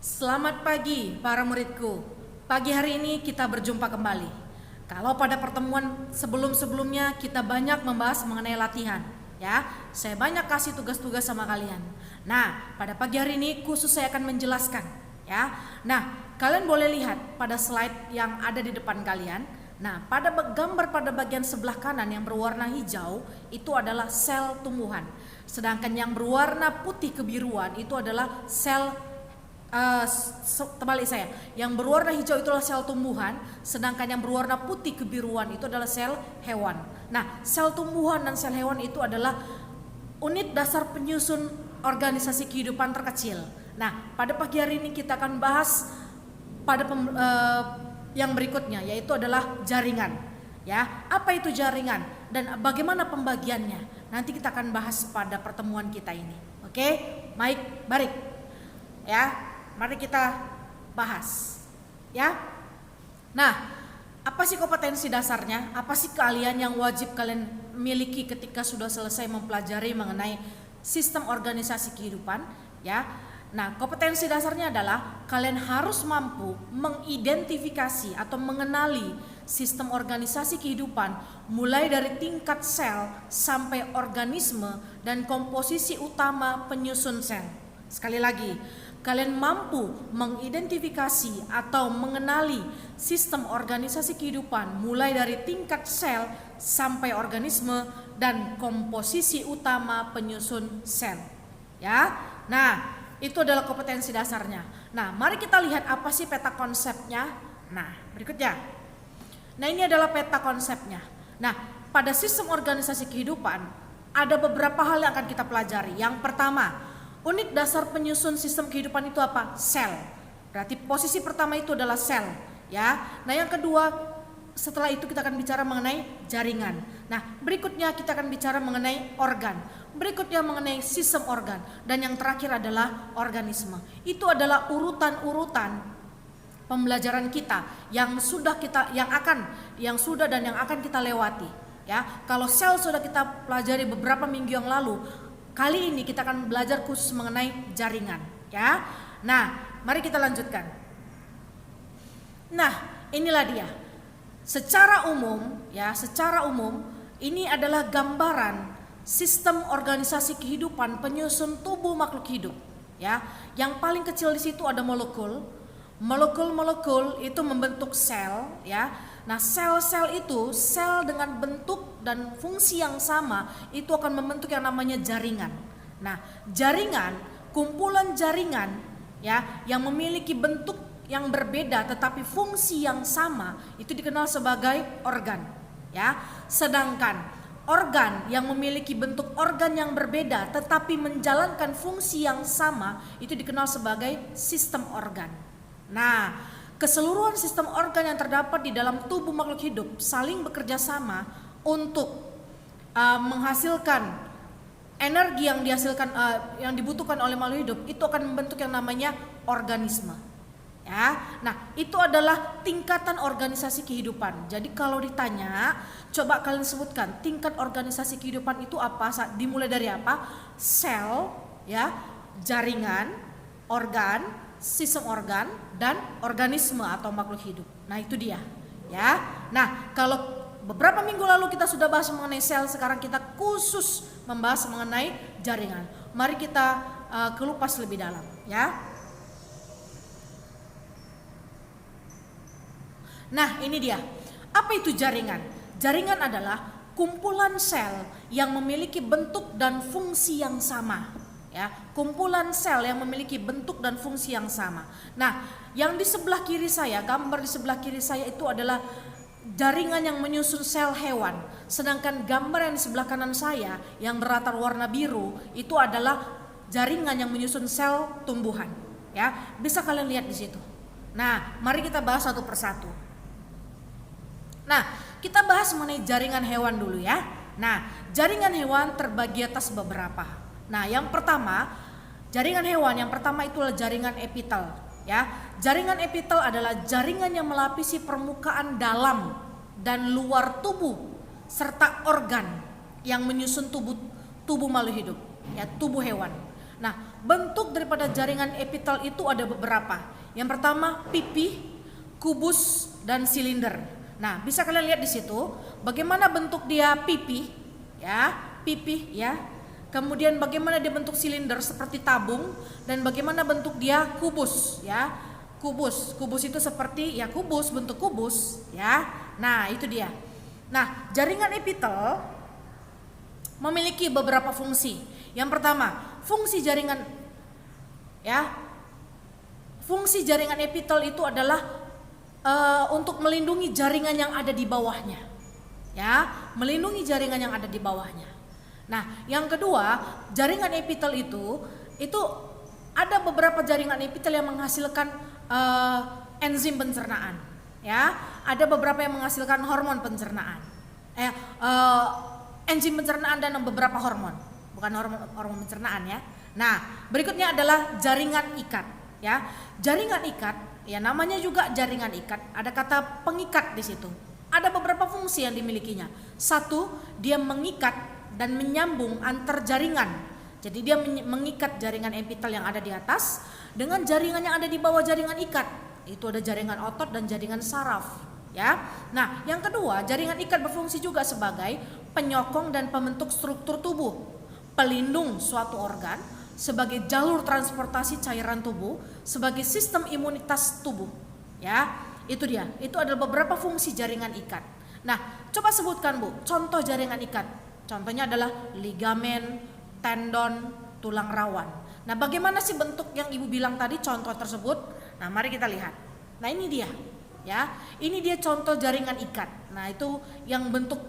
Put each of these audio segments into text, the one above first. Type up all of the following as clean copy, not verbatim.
Selamat pagi para muridku. Pagi hari ini kita berjumpa kembali. Kalau pada pertemuan sebelum-sebelumnya kita banyak membahas mengenai latihan, ya. Saya banyak kasih tugas-tugas sama kalian. Nah, pada pagi hari ini khusus saya akan menjelaskan, ya. Nah, kalian boleh lihat pada slide yang ada di depan kalian. Nah, pada gambar pada bagian sebelah kanan yang berwarna hijau itu adalah sel tumbuhan. Sedangkan yang berwarna putih kebiruan itu adalah sel terbalik saya. Yang berwarna hijau itulah sel tumbuhan, sedangkan yang berwarna putih kebiruan itu adalah sel hewan. Nah, sel tumbuhan dan sel hewan itu adalah unit dasar penyusun organisasi kehidupan terkecil. Nah, pada pagi hari ini kita akan bahas pada yang berikutnya, yaitu adalah jaringan. Ya, apa itu jaringan dan bagaimana pembagiannya? Nanti kita akan bahas pada pertemuan kita ini. Oke, baik, barik. Ya. Mari kita bahas, ya. Nah, apa sih kompetensi dasarnya? Apa sih keahlian yang wajib kalian miliki ketika sudah selesai mempelajari mengenai sistem organisasi kehidupan, ya? Nah, kompetensi dasarnya adalah kalian harus mampu mengidentifikasi atau mengenali sistem organisasi kehidupan mulai dari tingkat sel sampai organisme dan komposisi utama penyusun sel. Sekali lagi, kalian mampu mengidentifikasi atau mengenali sistem organisasi kehidupan mulai dari tingkat sel sampai organisme dan komposisi utama penyusun sel. Ya. Nah, itu adalah kompetensi dasarnya. Nah, mari kita lihat apa sih peta konsepnya. Nah, berikutnya. Nah, ini adalah peta konsepnya. Nah, pada sistem organisasi kehidupan ada beberapa hal yang akan kita pelajari. Yang pertama, unit dasar penyusun sistem kehidupan itu apa? Sel. Berarti posisi pertama itu adalah sel, ya. Nah, yang kedua, setelah itu kita akan bicara mengenai jaringan. Nah, berikutnya kita akan bicara mengenai organ. Berikutnya mengenai sistem organ dan yang terakhir adalah organisme. Itu adalah urutan-urutan pembelajaran kita yang sudah dan yang akan kita lewati, ya. Kalau sel sudah kita pelajari beberapa minggu yang lalu, kali ini kita akan belajar khusus mengenai jaringan, ya. Nah, mari kita lanjutkan. Nah, inilah dia. Secara umum ini adalah gambaran sistem organisasi kehidupan penyusun tubuh makhluk hidup, ya. Yang paling kecil di situ ada molekul. Molekul itu membentuk sel, ya. Nah, sel-sel itu, sel dengan bentuk dan fungsi yang sama itu akan membentuk yang namanya jaringan. Nah, jaringan, kumpulan jaringan, ya, yang memiliki bentuk yang berbeda tetapi fungsi yang sama itu dikenal sebagai organ, ya. Sedangkan organ yang memiliki bentuk organ yang berbeda tetapi menjalankan fungsi yang sama itu dikenal sebagai sistem organ. Nah, keseluruhan sistem organ yang terdapat di dalam tubuh makhluk hidup saling bekerja sama untuk menghasilkan energi yang dibutuhkan oleh makhluk hidup itu akan membentuk yang namanya organisme. Ya, nah itu adalah tingkatan organisasi kehidupan. Jadi kalau ditanya, coba kalian sebutkan tingkat organisasi kehidupan itu apa? Dimulai dari apa? Sel, ya, jaringan, organ, sistem organ dan organisme atau makhluk hidup. Nah, itu dia, ya. Nah, kalau beberapa minggu lalu kita sudah bahas mengenai sel, sekarang kita khusus membahas mengenai jaringan. Mari kita kelupas lebih dalam, ya. Nah, ini dia. Apa itu jaringan? Jaringan adalah kumpulan sel yang memiliki bentuk dan fungsi yang sama. Ya, kumpulan sel yang memiliki bentuk dan fungsi yang sama. Nah, yang di sebelah kiri saya, gambar di sebelah kiri saya itu adalah jaringan yang menyusun sel hewan. Sedangkan gambar yang di sebelah kanan saya yang berlatar warna biru itu adalah jaringan yang menyusun sel tumbuhan. Ya, bisa kalian lihat di situ. Nah, mari kita bahas satu persatu. Nah, kita bahas mengenai jaringan hewan dulu, ya. Nah, jaringan hewan terbagi atas beberapa. Nah, yang pertama, jaringan hewan yang pertama itu adalah jaringan epitel, ya. Jaringan epitel adalah jaringan yang melapisi permukaan dalam dan luar tubuh serta organ yang menyusun tubuh makhluk hidup, ya, tubuh hewan. Nah, bentuk daripada jaringan epitel itu ada beberapa. Yang pertama pipih, kubus, dan silinder. Nah, bisa kalian lihat di situ bagaimana bentuk dia pipih, ya. Kemudian bagaimana dia bentuk silinder seperti tabung, dan bagaimana bentuk dia kubus, ya. Kubus itu seperti ya kubus, bentuk kubus, ya. Nah, itu dia. Nah, jaringan epitel memiliki beberapa fungsi. Yang pertama, fungsi jaringan epitel itu adalah untuk melindungi jaringan yang ada di bawahnya, ya, melindungi jaringan yang ada di bawahnya. Nah, yang kedua, jaringan epitel itu ada beberapa jaringan epitel yang menghasilkan enzim pencernaan, ya, ada beberapa yang menghasilkan hormon pencernaan, enzim pencernaan dan beberapa hormon, bukan hormon pencernaan, ya. Nah, berikutnya adalah jaringan ikat, ya. Jaringan ikat, ya, namanya juga jaringan ikat, ada kata pengikat di situ. Ada beberapa fungsi yang dimilikinya. Satu, dia mengikat dan menyambung antar jaringan. Jadi dia mengikat jaringan epitel yang ada di atas dengan jaringan yang ada di bawah jaringan ikat. Itu ada jaringan otot dan jaringan saraf, ya. Nah, yang kedua, jaringan ikat berfungsi juga sebagai penyokong dan pembentuk struktur tubuh, pelindung suatu organ, sebagai jalur transportasi cairan tubuh, sebagai sistem imunitas tubuh, ya. Itu dia. Itu adalah beberapa fungsi jaringan ikat. Nah, coba sebutkan, Bu, contoh jaringan ikat. Contohnya adalah ligamen, tendon, tulang rawan. Nah, bagaimana sih bentuk yang Ibu bilang tadi contoh tersebut? Nah, mari kita lihat. Nah, ini dia, ya. Ini dia contoh jaringan ikat. Nah, itu yang bentuk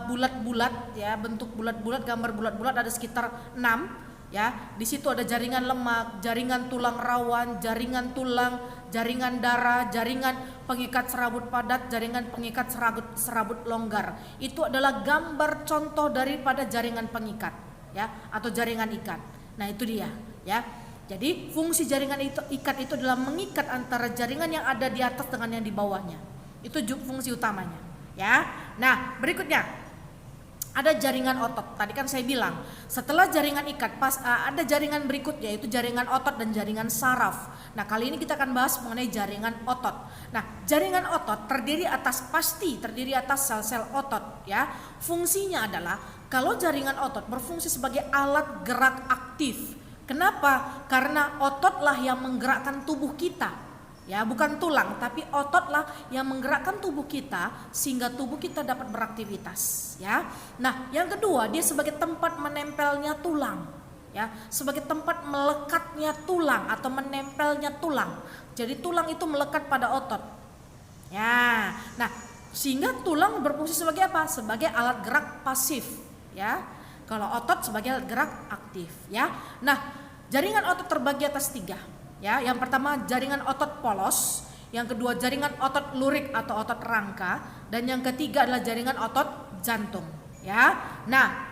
bulat-bulat, ya, bentuk bulat-bulat, gambar bulat-bulat ada sekitar 6, ya. Di situ ada jaringan lemak, jaringan tulang rawan, jaringan tulang, jaringan darah, jaringan pengikat serabut padat, jaringan pengikat serabut longgar. Itu adalah gambar contoh daripada jaringan pengikat, ya, atau jaringan ikat. Nah, itu dia, ya. Jadi fungsi jaringan ikat itu adalah mengikat antara jaringan yang ada di atas dengan yang di bawahnya. Itu fungsi utamanya, ya. Nah, berikutnya ada jaringan otot. Tadi kan saya bilang setelah jaringan ikat ada jaringan berikutnya, yaitu jaringan otot dan jaringan saraf. Nah, kali ini kita akan bahas mengenai jaringan otot. Nah, jaringan otot terdiri atas sel-sel otot, ya. Fungsinya adalah kalau jaringan otot berfungsi sebagai alat gerak aktif. Kenapa? Karena ototlah yang menggerakkan tubuh kita, ya, bukan tulang, tapi ototlah yang menggerakkan tubuh kita sehingga tubuh kita dapat beraktivitas, ya. Nah, yang kedua, dia sebagai tempat menempelnya tulang, ya, sebagai tempat melekatnya tulang atau menempelnya tulang. Jadi tulang itu melekat pada otot, ya. Nah, sehingga tulang berfungsi sebagai apa? Sebagai alat gerak pasif, ya. Kalau otot sebagai alat gerak aktif, ya. Nah, jaringan otot terbagi atas 3. Ya, yang pertama jaringan otot polos, yang kedua jaringan otot lurik atau otot rangka, dan yang ketiga adalah jaringan otot jantung, ya. Nah,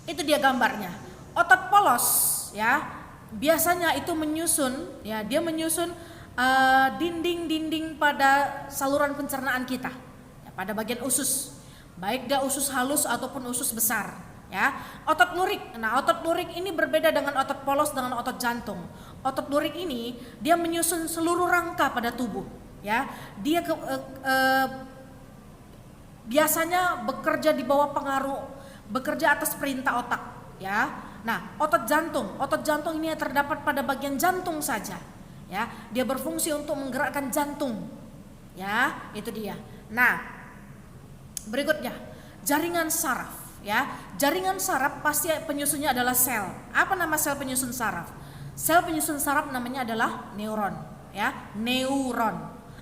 itu dia gambarnya. Otot polos, ya, biasanya itu menyusun, ya, dia menyusun dinding-dinding pada saluran pencernaan kita, ya, pada bagian usus, baik dia usus halus ataupun usus besar, ya. Otot lurik. Nah, otot lurik ini berbeda dengan otot polos dengan otot jantung. Otot lurik ini dia menyusun seluruh rangka pada tubuh, ya. Dia biasanya bekerja di bawah pengaruh, bekerja atas perintah otak, ya. Nah, otot jantung ini terdapat pada bagian jantung saja, ya. Dia berfungsi untuk menggerakkan jantung, ya. Itu dia. Nah, berikutnya jaringan saraf, ya. Jaringan saraf pasti penyusunnya adalah sel. Apa nama sel penyusun saraf? Sel penyusun saraf namanya adalah neuron, ya, neuron.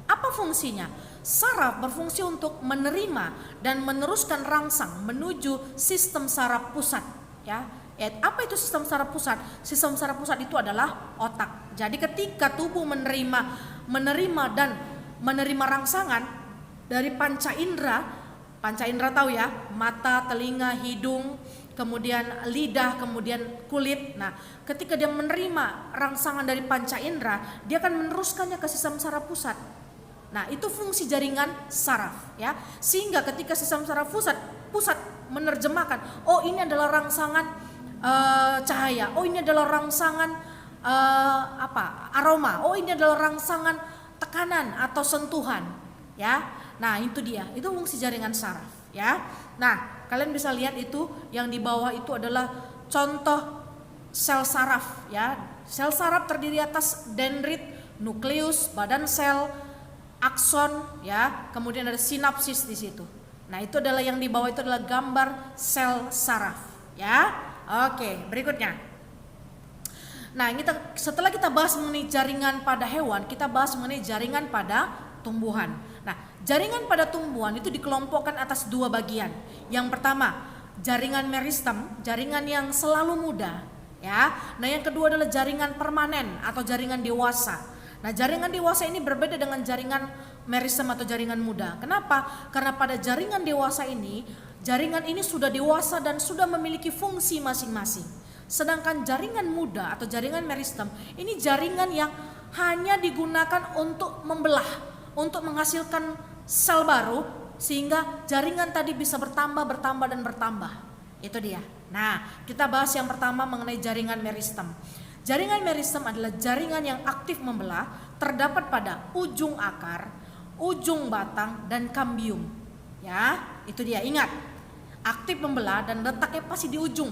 Apa fungsinya? Saraf berfungsi untuk menerima dan meneruskan rangsang menuju sistem saraf pusat, ya. Apa itu sistem saraf pusat? Sistem saraf pusat itu adalah otak. Jadi ketika tubuh menerima dan menerima rangsangan dari panca indera tahu ya, mata, telinga, hidung, kemudian lidah, kemudian kulit. Nah, ketika dia menerima rangsangan dari panca indera, dia akan meneruskannya ke sistem saraf pusat. Nah, itu fungsi jaringan saraf, ya. Sehingga ketika sistem saraf pusat menerjemahkan, oh ini adalah rangsangan cahaya. Oh, ini adalah rangsangan aroma. Oh, ini adalah rangsangan tekanan atau sentuhan, ya. Nah, itu dia. Itu fungsi jaringan saraf, ya. Nah, kalian bisa lihat itu yang di bawah itu adalah contoh sel saraf, ya. Sel saraf terdiri atas dendrit, nukleus, badan sel, akson, ya. Kemudian ada sinapsis di situ. Nah, itu adalah yang di bawah itu adalah gambar sel saraf, ya. Oke, berikutnya. Nah, setelah kita bahas mengenai jaringan pada hewan, kita bahas mengenai jaringan pada tumbuhan. Nah, jaringan pada tumbuhan itu dikelompokkan atas dua bagian. Yang pertama, jaringan meristem, jaringan yang selalu muda, ya. Nah, yang kedua adalah jaringan permanen atau jaringan dewasa. Nah, jaringan dewasa ini berbeda dengan jaringan meristem atau jaringan muda. Kenapa? Karena pada jaringan dewasa ini, jaringan ini sudah dewasa dan sudah memiliki fungsi masing-masing. Sedangkan jaringan muda atau jaringan meristem ini jaringan yang hanya digunakan untuk membelah, untuk menghasilkan sel baru, sehingga jaringan tadi bisa bertambah dan bertambah. Itu dia. Nah, kita bahas yang pertama mengenai jaringan meristem. Jaringan meristem adalah jaringan yang aktif membelah, terdapat pada ujung akar, ujung batang, dan kambium. Ya, itu dia. Ingat, aktif membelah dan letaknya pasti di ujung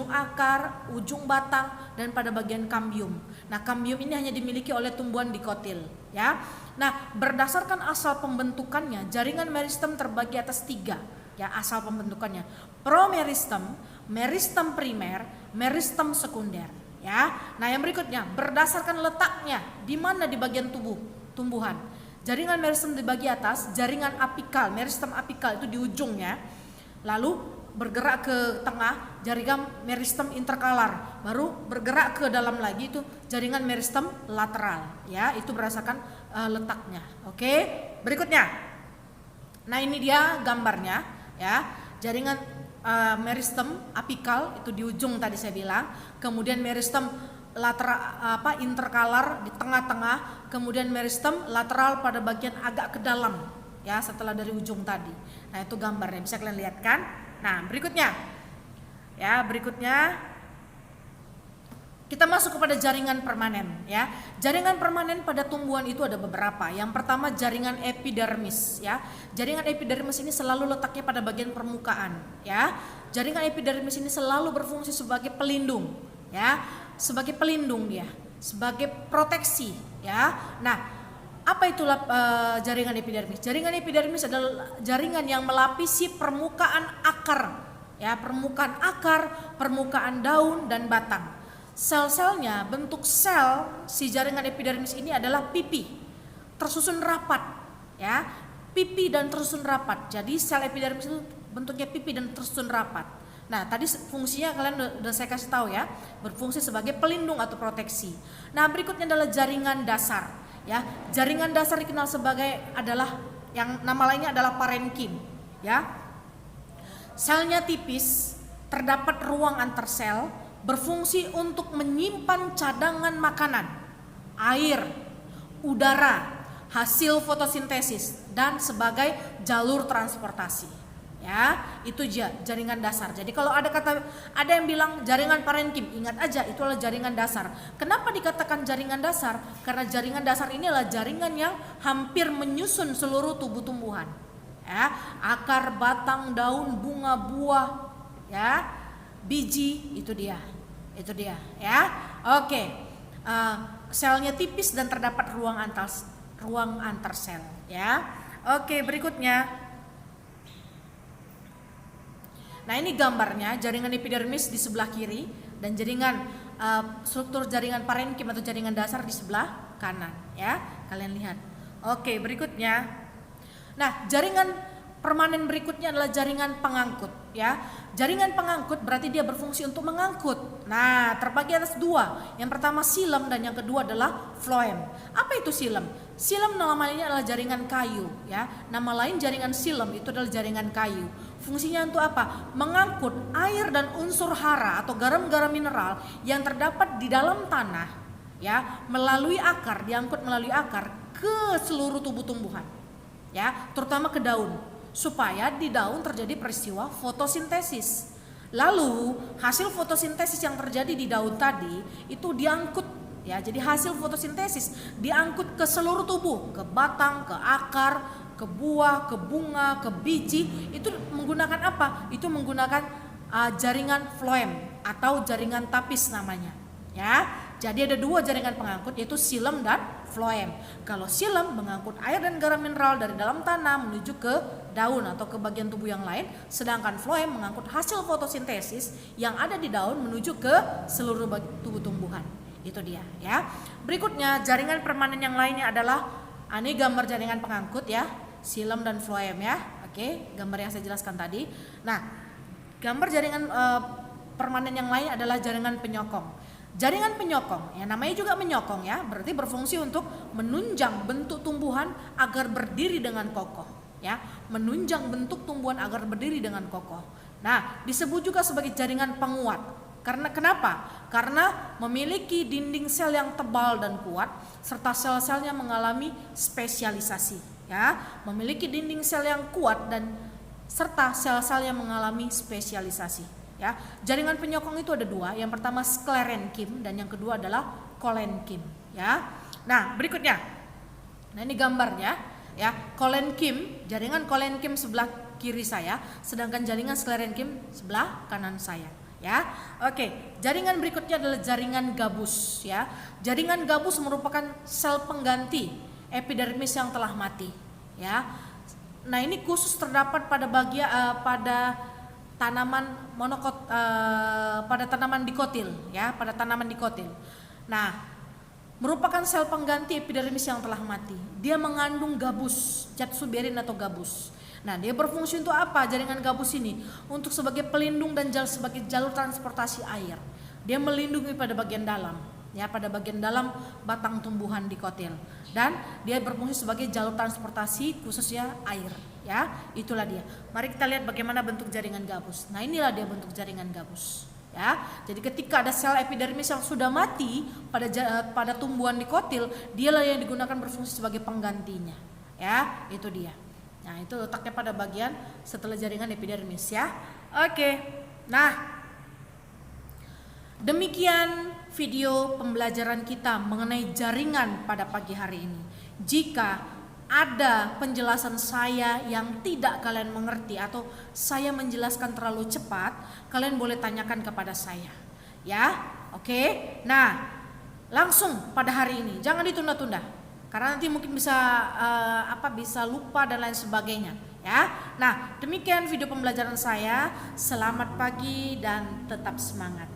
akar, ujung batang, dan pada bagian kambium. Nah, kambium ini hanya dimiliki oleh tumbuhan dikotil, ya. Nah, berdasarkan asal pembentukannya, jaringan meristem terbagi atas 3, ya, asal pembentukannya. Promeristem, meristem primer, meristem sekunder, ya. Nah, yang berikutnya, berdasarkan letaknya di mana di bagian tumbuhan. Jaringan meristem dibagi atas, jaringan apikal, meristem apikal itu di ujungnya. Lalu bergerak ke tengah, jaringan meristem interkalar, baru bergerak ke dalam lagi itu jaringan meristem lateral, ya. Itu berdasarkan letaknya. Oke, berikutnya. Nah, ini dia gambarnya, ya. Jaringan meristem apikal itu di ujung tadi saya bilang, kemudian meristem lateral interkalar di tengah-tengah, kemudian meristem lateral pada bagian agak ke dalam, ya, setelah dari ujung tadi. Nah, itu gambarnya, bisa kalian lihat kan? Nah, berikutnya, ya, kita masuk kepada jaringan permanen, ya. Jaringan permanen pada tumbuhan itu ada beberapa. Yang pertama, jaringan epidermis, ya. Jaringan epidermis ini selalu letaknya pada bagian permukaan, ya. Jaringan epidermis ini selalu berfungsi sebagai pelindung, ya. Sebagai pelindung dia, sebagai proteksi, ya. Nah, apa itulah jaringan epidermis? Jaringan epidermis adalah jaringan yang melapisi permukaan akar, ya, permukaan akar, permukaan daun dan batang. Sel-selnya, bentuk sel si jaringan epidermis ini adalah pipi, tersusun rapat, ya, pipi dan tersusun rapat. Jadi sel epidermis itu bentuknya pipi dan tersusun rapat. Nah, tadi fungsinya kalian udah saya kasih tahu, ya, berfungsi sebagai pelindung atau proteksi. Nah, berikutnya adalah jaringan dasar, ya. Jaringan dasar dikenal sebagai adalah yang nama lainnya adalah parenkim, ya. Selnya tipis, terdapat ruang antar sel, berfungsi untuk menyimpan cadangan makanan, air, udara, hasil fotosintesis, dan sebagai jalur transportasi, ya. Itu jaringan dasar. Jadi kalau ada yang bilang jaringan parenkim, ingat aja itu adalah jaringan dasar. Kenapa dikatakan jaringan dasar? Karena jaringan dasar ini adalah jaringan yang hampir menyusun seluruh tubuh tumbuhan, ya. Akar, batang, daun, bunga, buah, ya, biji, itu dia, ya. Oke, selnya tipis dan terdapat ruang antar sel, ya. Oke, berikutnya. Nah, ini gambarnya jaringan epidermis di sebelah kiri dan jaringan struktur jaringan parenkim atau jaringan dasar di sebelah kanan, ya. Kalian lihat. Oke, berikutnya. Nah, jaringan permanen berikutnya adalah jaringan pengangkut, ya. Jaringan pengangkut berarti dia berfungsi untuk mengangkut. Nah, terbagi atas 2. Yang pertama silem dan yang kedua adalah floem. Apa itu silem? Silem namanya adalah jaringan kayu, ya. Nama lain jaringan silem itu adalah jaringan kayu. Fungsinya untuk apa? Mengangkut air dan unsur hara atau garam-garam mineral yang terdapat di dalam tanah, ya, melalui akar, diangkut melalui akar ke seluruh tubuh tumbuhan, ya, terutama ke daun, supaya di daun terjadi peristiwa fotosintesis. Lalu hasil fotosintesis yang terjadi di daun tadi itu diangkut ya. Jadi hasil fotosintesis diangkut ke seluruh tubuh, ke batang, ke akar, ke buah, ke bunga, ke biji. Itu menggunakan apa? Itu menggunakan jaringan floem atau jaringan tapis namanya. Ya. Jadi ada dua jaringan pengangkut, yaitu xilem dan floem. Kalau xilem mengangkut air dan garam mineral dari dalam tanah menuju ke daun atau ke bagian tubuh yang lain, sedangkan floem mengangkut hasil fotosintesis yang ada di daun menuju ke seluruh tubuh tumbuhan. Itu dia ya. Berikutnya jaringan permanen yang lainnya adalah ini gambar jaringan pengangkut ya, xilem dan floem ya. Oke, gambar yang saya jelaskan tadi. Nah, gambar jaringan permanen yang lain adalah jaringan penyokong. Jaringan penyokong, ya namanya juga menyokong ya, berarti berfungsi untuk menunjang bentuk tumbuhan agar berdiri dengan kokoh, ya, menunjang bentuk tumbuhan agar berdiri dengan kokoh. Nah, disebut juga sebagai jaringan penguat. Karena kenapa? Karena memiliki dinding sel yang tebal dan kuat, serta sel-selnya mengalami spesialisasi, ya, memiliki dinding sel yang kuat dan serta sel-selnya mengalami spesialisasi. Ya, jaringan penyokong itu ada dua. Yang pertama sklerenkim dan yang kedua adalah kolenkim. Ya, nah berikutnya, nah ini gambarnya. Ya, kolenkim, jaringan kolenkim sebelah kiri saya, sedangkan jaringan sklerenkim sebelah kanan saya. Ya, oke. Jaringan berikutnya adalah jaringan gabus. Ya, jaringan gabus merupakan sel pengganti epidermis yang telah mati. Ya, nah ini khusus terdapat pada pada tanaman monokot, pada tanaman dikotil ya, pada tanaman dikotil. Nah, merupakan sel pengganti epidermis yang telah mati. Dia mengandung gabus, zat suberin atau gabus. Nah, dia berfungsi untuk apa? Jaringan gabus ini untuk sebagai pelindung dan sebagai jalur transportasi air. Dia melindungi pada bagian dalam, ya, pada bagian dalam batang tumbuhan dikotil. Dan dia berfungsi sebagai jalur transportasi khususnya air. Ya, itulah dia. Mari kita lihat bagaimana bentuk jaringan gabus. Nah, inilah dia bentuk jaringan gabus. Ya, jadi ketika ada sel epidermis yang sudah mati pada tumbuhan dikotil, dialah yang digunakan berfungsi sebagai penggantinya. Ya, itu dia. Nah, itu letaknya pada bagian setelah jaringan epidermis ya. Oke. Nah, demikian video pembelajaran kita mengenai jaringan pada pagi hari ini. Jika ada penjelasan saya yang tidak kalian mengerti atau saya menjelaskan terlalu cepat, kalian boleh tanyakan kepada saya. Ya, oke. Nah, langsung pada hari ini, jangan ditunda-tunda. Karena nanti mungkin bisa bisa lupa dan lain sebagainya, ya. Nah, demikian video pembelajaran saya. Selamat pagi dan tetap semangat.